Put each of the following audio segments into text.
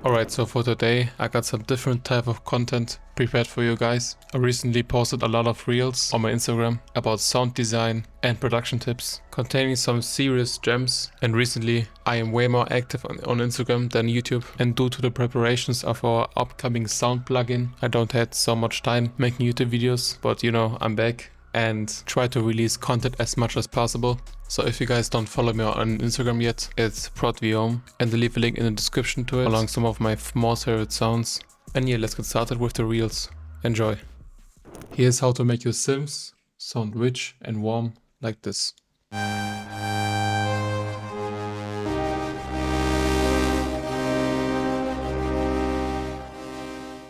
Alright, so for today I got some different type of content prepared for you guys. I recently posted a lot of reels on my Instagram about sound design and production tips containing some serious gems, and recently I am way more active on Instagram than YouTube, and due to the preparations of our upcoming sound plugin I don't had so much time making YouTube videos, but you know, I'm back and try to release content as much as possible. So if you guys don't follow me on Instagram yet, it's ProdViom, and I'll leave a link in the description to it along some of my most favorite sounds. And yeah, let's get started with the reels. Enjoy. Here's how to make your synths sound rich and warm like this.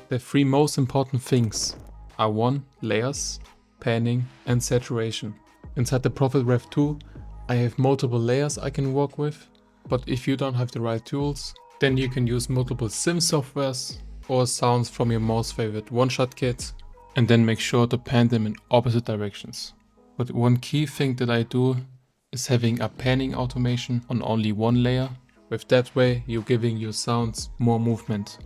The three most important things are 1. Layers, panning and saturation. Inside the ProdViom 2 I have multiple layers I can work with, but if you don't have the right tools, then you can use multiple sim softwares or sounds from your most favorite one-shot kits, and then make sure to pan them in opposite directions. But one key thing that I do is having a panning automation on only one layer. With that way you're giving your sounds more movement.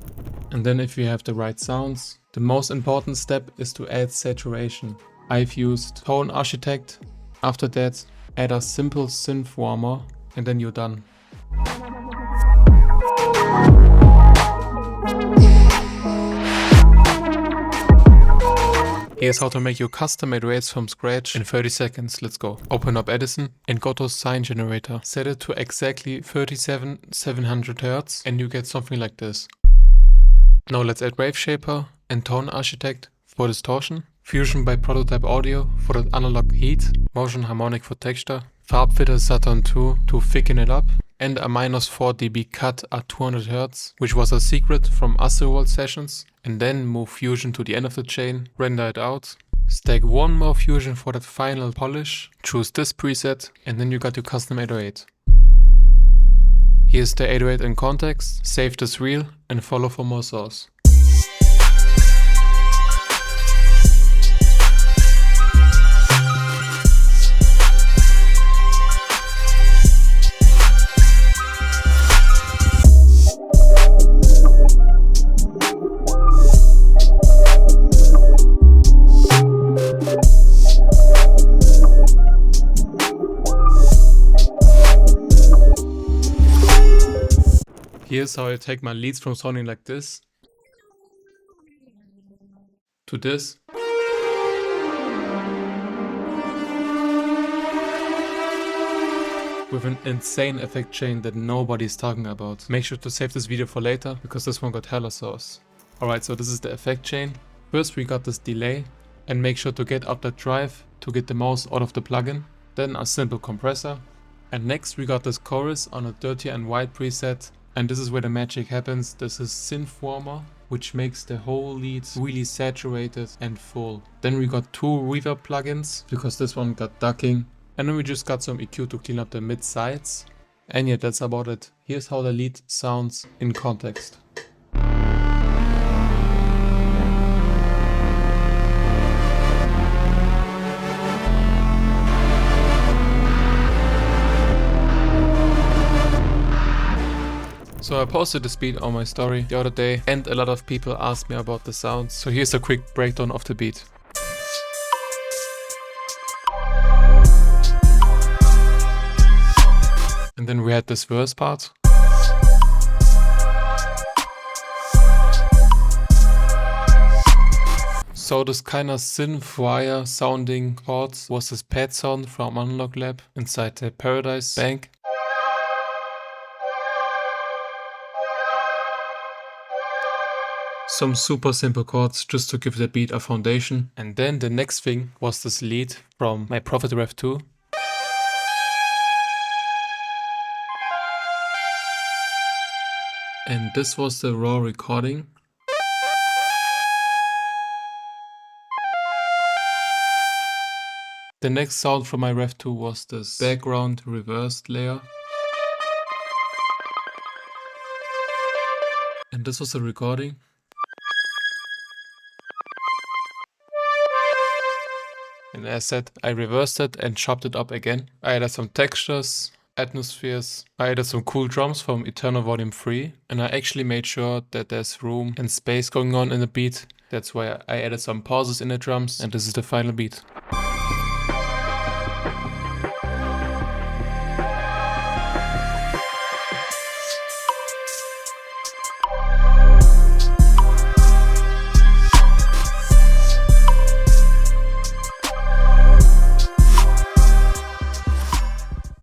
And then if you have the right sounds, the most important step is to add saturation. I've used Tone Architect. After that, add a simple synth warmer and then you're done. Here's how to make your custom 808s from scratch in 30 seconds. Let's go. Open up Edison and go to Sine Generator. Set it to exactly 37,700 Hz and you get something like this. Now let's add Wave Shaper and Tone Architect for distortion, Fusion by Prototype Audio for that analog heat, Motion Harmonic for texture, Farbfilter Saturn 2 to thicken it up, and a -4 dB cut at 200 Hz, which was a secret from Astroworld sessions. And then move Fusion to the end of the chain, render it out, stack one more Fusion for that final polish, choose this preset, and then you got your custom 808. Here's the 808 in context, save this reel and follow for more source. Here's how I take my leads from sounding like this to this. With an insane effect chain that nobody's talking about. Make sure to save this video for later because this one got hella sauce. Alright, so this is the effect chain. First we got this delay, and make sure to get up that drive to get the most out of the plugin. Then a simple compressor. And next we got this chorus on a dirty and white preset. And this is where the magic happens. This is synth warmer, which makes the whole lead really saturated and full. Then we got 2 reverb plugins because this one got ducking. And then we just got some EQ to clean up the mid sides. And yeah, that's about it. Here's how the lead sounds in context. So I posted this beat on my story the other day and a lot of people asked me about the sounds. So here's a quick breakdown of the beat. And then we had this verse part. So this kind of synth wire sounding chords was this pad sound from Analog Lab inside the Paradise Bank. Some super simple chords just to give the beat a foundation. And then the next thing was this lead from my ProdViom 2. And this was the raw recording. The next sound from my Rev 2 was this background reversed layer. And this was the recording. And as said, I reversed it and chopped it up again. I added some textures, atmospheres. I added some cool drums from Eternal Volume 3, and I actually made sure that there's room and space going on in the beat. That's why I added some pauses in the drums, and this is the final beat.